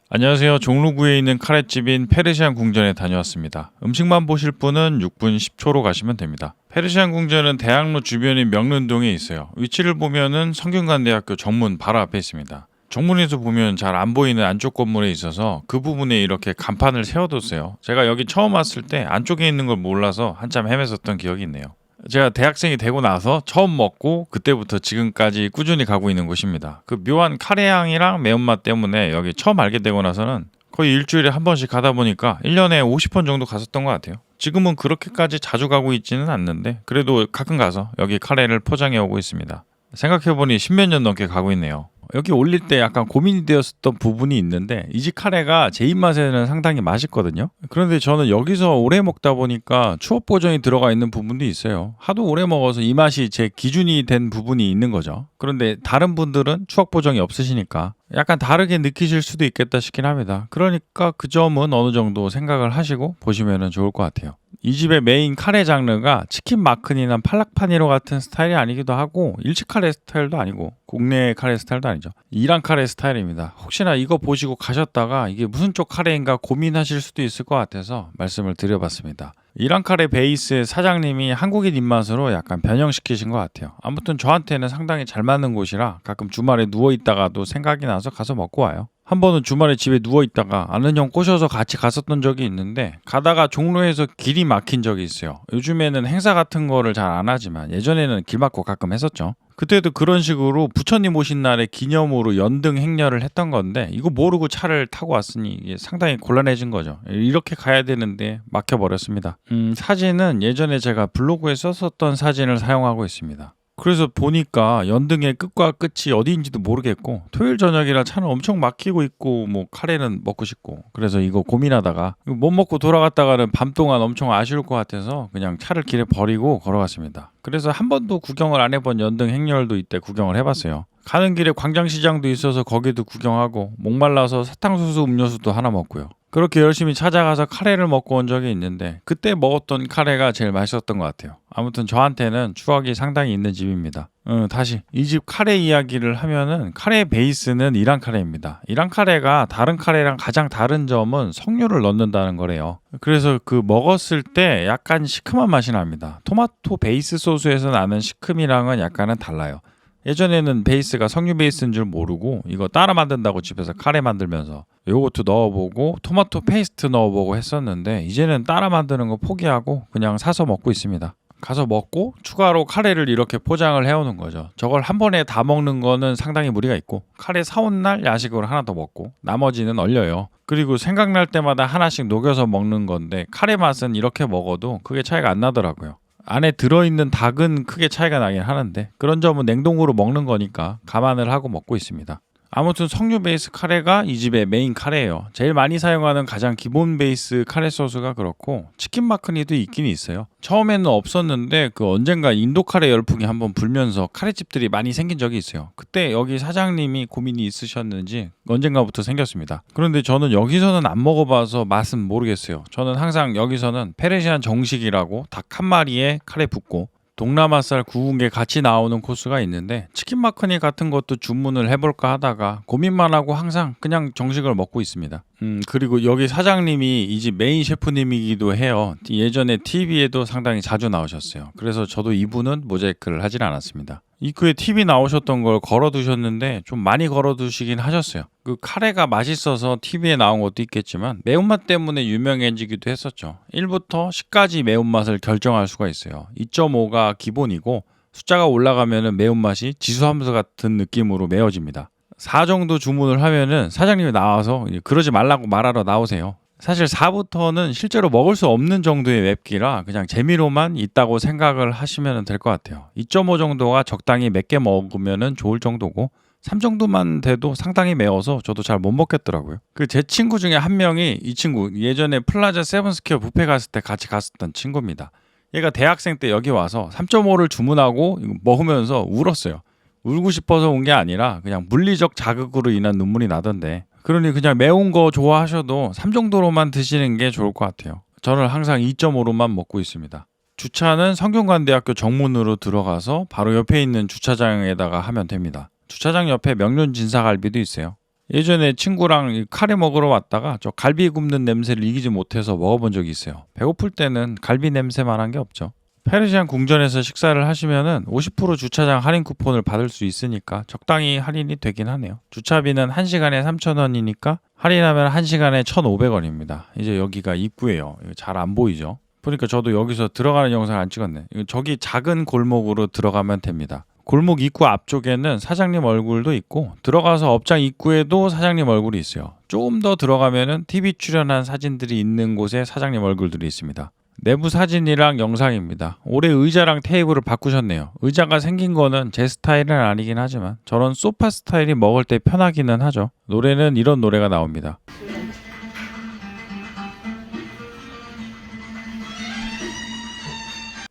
안녕하세요. 종로구에 있는 카레집인 페르시안 궁전에 다녀왔습니다. 음식만 보실 분은 6분 10초로 가시면 됩니다. 페르시안 궁전은 대학로 주변인 명륜동에 있어요. 위치를 보면은 성균관대학교 정문 바로 앞에 있습니다. 정문에서 보면 잘 안 보이는 안쪽 건물에 있어서 그 부분에 이렇게 간판을 세워뒀어요. 제가 여기 처음 왔을 때 안쪽에 있는 걸 몰라서 한참 헤맸었던 기억이 있네요. 제가 대학생이 되고 나서 처음 먹고 그때부터 지금까지 꾸준히 가고 있는 곳입니다. 그 묘한 카레 향이랑 매운맛 때문에 여기 처음 알게 되고 나서는 거의 일주일에 한 번씩 가다 보니까 1년에 50번 정도 갔었던 것 같아요. 지금은 그렇게까지 자주 가고 있지는 않는데 그래도 가끔 가서 여기 카레를 포장해 오고 있습니다. 생각해보니 10몇 년 넘게 가고 있네요. 여기 올릴 때 약간 고민이 되었었던 부분이 있는데 이 집 카레가 제 입맛에는 상당히 맛있거든요. 그런데 저는 여기서 오래 먹다 보니까 추억 보정이 들어가 있는 부분도 있어요. 하도 오래 먹어서 이 맛이 제 기준이 된 부분이 있는 거죠. 그런데 다른 분들은 추억 보정이 없으시니까 약간 다르게 느끼실 수도 있겠다 싶긴 합니다. 그러니까 그 점은 어느 정도 생각을 하시고 보시면 좋을 것 같아요. 이 집의 메인 카레 장르가 치킨 마크니나 팔락파니로 같은 스타일이 아니기도 하고 일식 카레 스타일도 아니고 국내 카레 스타일도 아니죠. 이란 카레 스타일입니다. 혹시나 이거 보시고 가셨다가 이게 무슨 쪽 카레인가 고민하실 수도 있을 것 같아서 말씀을 드려봤습니다. 이란 카레 베이스의 사장님이 한국인 입맛으로 약간 변형시키신 것 같아요. 아무튼 저한테는 상당히 잘 맞는 곳이라 가끔 주말에 누워있다가도 생각이 나서 가서 먹고 와요. 한 번은 주말에 집에 누워있다가 아는 형 꼬셔서 같이 갔었던 적이 있는데 가다가 종로에서 길이 막힌 적이 있어요. 요즘에는 행사 같은 거를 잘 안 하지만 예전에는 길 막고 가끔 했었죠. 그때도 그런 식으로 부처님 오신 날에 기념으로 연등 행렬을 했던 건데 이거 모르고 차를 타고 왔으니 이게 상당히 곤란해진 거죠. 이렇게 가야 되는데 막혀버렸습니다. 사진은 예전에 제가 블로그에 썼었던 사진을 사용하고 있습니다. 그래서 보니까 연등의 끝과 끝이 어디인지도 모르겠고 토요일 저녁이라 차는 엄청 막히고 있고 뭐 카레는 먹고 싶고 그래서 이거 고민하다가 못 먹고 돌아갔다가는 밤 동안 엄청 아쉬울 것 같아서 그냥 차를 길에 버리고 걸어갔습니다. 그래서 한 번도 구경을 안 해본 연등 행렬도 이때 구경을 해봤어요. 가는 길에 광장시장도 있어서 거기도 구경하고 목말라서 사탕수수 음료수도 하나 먹고요. 그렇게 열심히 찾아가서 카레를 먹고 온 적이 있는데 그때 먹었던 카레가 제일 맛있었던 것 같아요. 아무튼 저한테는 추억이 상당히 있는 집입니다. 다시 이 집 카레 이야기를 하면은 카레 베이스는 이란 카레입니다. 이란 카레가 다른 카레랑 가장 다른 점은 석류를 넣는다는 거래요. 그래서 그 먹었을 때 약간 시큼한 맛이 납니다. 토마토 베이스 소스에서 나는 시큼이랑은 약간은 달라요. 예전에는 베이스가 석류 베이스인 줄 모르고 이거 따라 만든다고 집에서 카레 만들면서 요거트 넣어보고 토마토 페이스트 넣어보고 했었는데 이제는 따라 만드는 거 포기하고 그냥 사서 먹고 있습니다. 가서 먹고 추가로 카레를 이렇게 포장을 해오는 거죠. 저걸 한 번에 다 먹는 거는 상당히 무리가 있고 카레 사온 날 야식으로 하나 더 먹고 나머지는 얼려요. 그리고 생각날 때마다 하나씩 녹여서 먹는 건데 카레 맛은 이렇게 먹어도 크게 차이가 안 나더라고요. 안에 들어있는 닭은 크게 차이가 나긴 하는데 그런 점은 냉동으로 먹는 거니까 감안을 하고 먹고 있습니다. 아무튼 석류 베이스 카레가 이 집의 메인 카레예요. 제일 많이 사용하는 가장 기본 베이스 카레 소스가 그렇고 치킨 마크니도 있긴 있어요. 처음에는 없었는데 그 언젠가 인도 카레 열풍이 한번 불면서 카레집들이 많이 생긴 적이 있어요. 그때 여기 사장님이 고민이 있으셨는지 언젠가부터 생겼습니다. 그런데 저는 여기서는 안 먹어봐서 맛은 모르겠어요. 저는 항상 여기서는 페르시안 정식이라고 닭 한 마리에 카레 붓고 동남아살 구운 게 같이 나오는 코스가 있는데 치킨 마크니 같은 것도 주문을 해볼까 하다가 고민만 하고 항상 그냥 정식을 먹고 있습니다. 그리고 여기 사장님이 이 집 메인 셰프님이기도 해요. 예전에 TV에도 상당히 자주 나오셨어요. 그래서 저도 이분은 모자이크를 하진 않았습니다. 입구에 TV 나오셨던 걸 걸어두셨는데 좀 많이 걸어두시긴 하셨어요. 그 카레가 맛있어서 TV에 나온 것도 있겠지만 매운맛 때문에 유명해지기도 했었죠. 1부터 10까지 매운맛을 결정할 수가 있어요. 2.5가 기본이고 숫자가 올라가면 매운맛이 지수함수 같은 느낌으로 매워집니다. 4 정도 주문을 하면은 사장님이 나와서 그러지 말라고 말하러 나오세요. 사실 4부터는 실제로 먹을 수 없는 정도의 맵기라 그냥 재미로만 있다고 생각을 하시면 될 것 같아요. 2.5 정도가 적당히 맵게 먹으면 좋을 정도고 3 정도만 돼도 상당히 매워서 저도 잘 못 먹겠더라고요. 그 제 친구 중에 한 명이 이 친구 예전에 플라자 세븐스퀘어 뷔페 갔을 때 같이 갔었던 친구입니다. 얘가 대학생 때 여기 와서 3.5를 주문하고 먹으면서 울었어요. 울고 싶어서 온 게 아니라 그냥 물리적 자극으로 인한 눈물이 나던데 그러니 그냥 매운 거 좋아하셔도 3 정도로만 드시는 게 좋을 것 같아요. 저는 항상 2.5로만 먹고 있습니다. 주차는 성균관대학교 정문으로 들어가서 바로 옆에 있는 주차장에다가 하면 됩니다. 주차장 옆에 명륜 진사갈비도 있어요. 예전에 친구랑 이 카레 먹으러 왔다가 저 갈비 굽는 냄새를 이기지 못해서 먹어본 적이 있어요. 배고플 때는 갈비 냄새만한 게 없죠. 페르시안 궁전에서 식사를 하시면은 50% 주차장 할인 쿠폰을 받을 수 있으니까 적당히 할인이 되긴 하네요. 주차비는 1시간에 3,000원이니까 할인하면 1시간에 1,500원입니다. 이제 여기가 입구예요. 잘 안 보이죠? 보니까 저도 여기서 들어가는 영상을 안 찍었네. 저기 작은 골목으로 들어가면 됩니다. 골목 입구 앞쪽에는 사장님 얼굴도 있고 들어가서 업장 입구에도 사장님 얼굴이 있어요. 조금 더 들어가면은 TV 출연한 사진들이 있는 곳에 사장님 얼굴들이 있습니다. 내부 사진이랑 영상입니다. 올해 의자랑 테이블을 바꾸셨네요. 의자가 생긴 거는 제 스타일은 아니긴 하지만 저런 소파 스타일이 먹을 때 편하기는 하죠. 노래는 이런 노래가 나옵니다.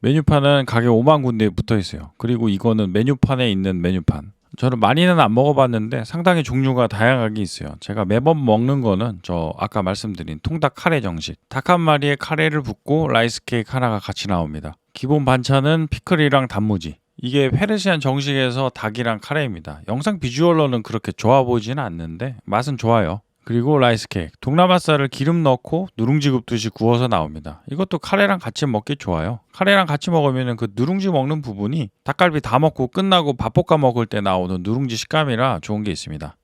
메뉴판은 가게 5만 군데에 붙어 있어요. 그리고 이거는 메뉴판에 있는 메뉴판. 저는 많이는 안 먹어봤는데 상당히 종류가 다양하게 있어요. 제가 매번 먹는 거는 저 아까 말씀드린 통닭 카레 정식. 닭 한 마리에 카레를 붓고 라이스 케이크 하나가 같이 나옵니다. 기본 반찬은 피클이랑 단무지. 이게 페르시안 정식에서 닭이랑 카레입니다. 영상 비주얼로는 그렇게 좋아 보이지는 않는데 맛은 좋아요. 그리고 라이스 케이크, 동남아 쌀을 기름 넣고 누룽지 굽듯이 구워서 나옵니다. 이것도 카레랑 같이 먹기 좋아요. 카레랑 같이 먹으면 그 누룽지 먹는 부분이 닭갈비 다 먹고 끝나고 밥 볶아 먹을 때 나오는 누룽지 식감이라 좋은 게 있습니다.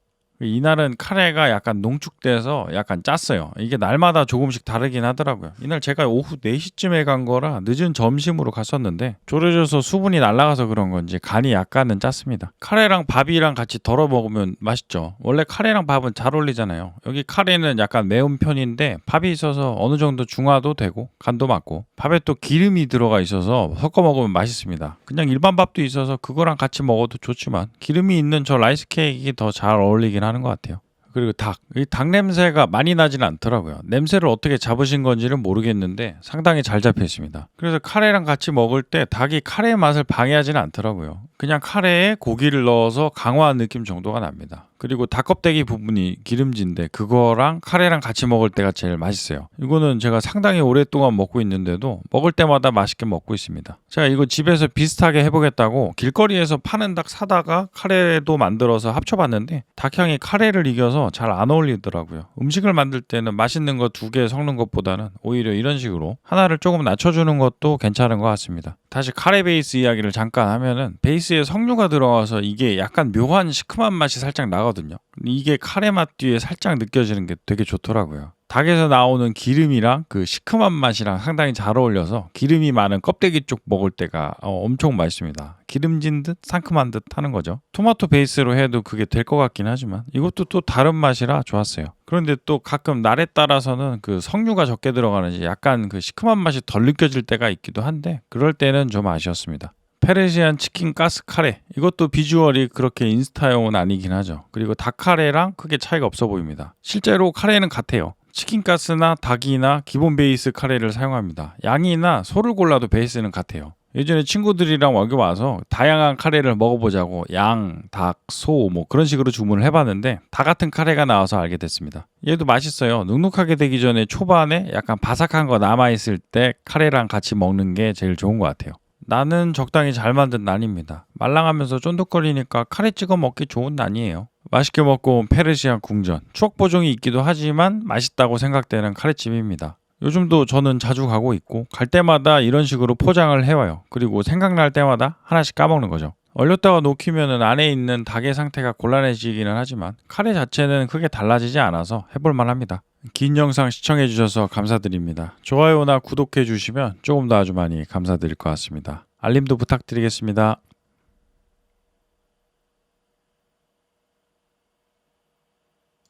이날은 카레가 약간 농축돼서 약간 짰어요. 이게 날마다 조금씩 다르긴 하더라고요. 이날 제가 오후 4시쯤에 간 거라 늦은 점심으로 갔었는데 졸여져서 수분이 날아가서 그런 건지 간이 약간은 짰습니다. 카레랑 밥이랑 같이 덜어 먹으면 맛있죠. 원래 카레랑 밥은 잘 어울리잖아요. 여기 카레는 약간 매운 편인데 밥이 있어서 어느 정도 중화도 되고 간도 맞고 밥에 또 기름이 들어가 있어서 섞어 먹으면 맛있습니다. 그냥 일반 밥도 있어서 그거랑 같이 먹어도 좋지만 기름이 있는 저 라이스 케이크가 더 잘 어울리긴 하는 것 같아요. 그리고 이 닭 냄새가 많이 나진 않더라고요. 냄새를 어떻게 잡으신 건지는 모르겠는데 상당히 잘 잡혀 있습니다. 그래서 카레랑 같이 먹을 때 닭이 카레의 맛을 방해하지는 않더라고요. 그냥 카레에 고기를 넣어서 강화한 느낌 정도가 납니다. 그리고 닭 껍데기 부분이 기름진데 그거랑 카레랑 같이 먹을 때가 제일 맛있어요. 이거는 제가 상당히 오랫동안 먹고 있는데도 먹을 때마다 맛있게 먹고 있습니다. 제가 이거 집에서 비슷하게 해보겠다고 길거리에서 파는 닭 사다가 카레도 만들어서 합쳐봤는데 닭향이 카레를 이겨서 잘 안 어울리더라고요. 음식을 만들 때는 맛있는 거 2개 섞는 것보다는 오히려 이런 식으로 하나를 조금 낮춰주는 것도 괜찮은 것 같습니다. 다시 카레 베이스 이야기를 잠깐 하면은 베이스에 석류가 들어가서 이게 약간 묘한 시큼한 맛이 살짝 나거든요. 이게 카레 맛 뒤에 살짝 느껴지는 게 되게 좋더라고요. 닭에서 나오는 기름이랑 그 시큼한 맛이랑 상당히 잘 어울려서 기름이 많은 껍데기 쪽 먹을 때가 엄청 맛있습니다. 기름진 듯 상큼한 듯 하는 거죠. 토마토 베이스로 해도 그게 될 것 같긴 하지만 이것도 또 다른 맛이라 좋았어요. 그런데 또 가끔 날에 따라서는 그 석류가 적게 들어가는지 약간 그 시큼한 맛이 덜 느껴질 때가 있기도 한데 그럴 때는 좀 아쉬웠습니다. 페르시안 치킨 가스 카레, 이것도 비주얼이 그렇게 인스타용은 아니긴 하죠. 그리고 닭 카레랑 크게 차이가 없어 보입니다. 실제로 카레는 같아요. 치킨 가스나 닭이나 기본 베이스 카레를 사용합니다. 양이나 소를 골라도 베이스는 같아요. 예전에 친구들이랑 여기 와서 다양한 카레를 먹어보자고 양, 닭, 소 뭐 그런 식으로 주문을 해봤는데 다 같은 카레가 나와서 알게 됐습니다. 얘도 맛있어요. 눅눅하게 되기 전에 초반에 약간 바삭한 거 남아있을 때 카레랑 같이 먹는 게 제일 좋은 것 같아요. 난은 적당히 잘 만든 난입니다. 말랑하면서 쫀득거리니까 카레 찍어 먹기 좋은 난이에요. 맛있게 먹고 온 페르시안 궁전. 추억 보정이 있기도 하지만 맛있다고 생각되는 카레집입니다. 요즘도 저는 자주 가고 있고 갈 때마다 이런 식으로 포장을 해와요. 그리고 생각날 때마다 하나씩 까먹는 거죠. 얼렸다가 녹히면 안에 있는 닭의 상태가 곤란해지기는 하지만 카레 자체는 크게 달라지지 않아서 해볼만 합니다. 긴 영상 시청해주셔서 감사드립니다. 좋아요나 구독해주시면 조금 더 아주 많이 감사드릴 것 같습니다. 알림도 부탁드리겠습니다.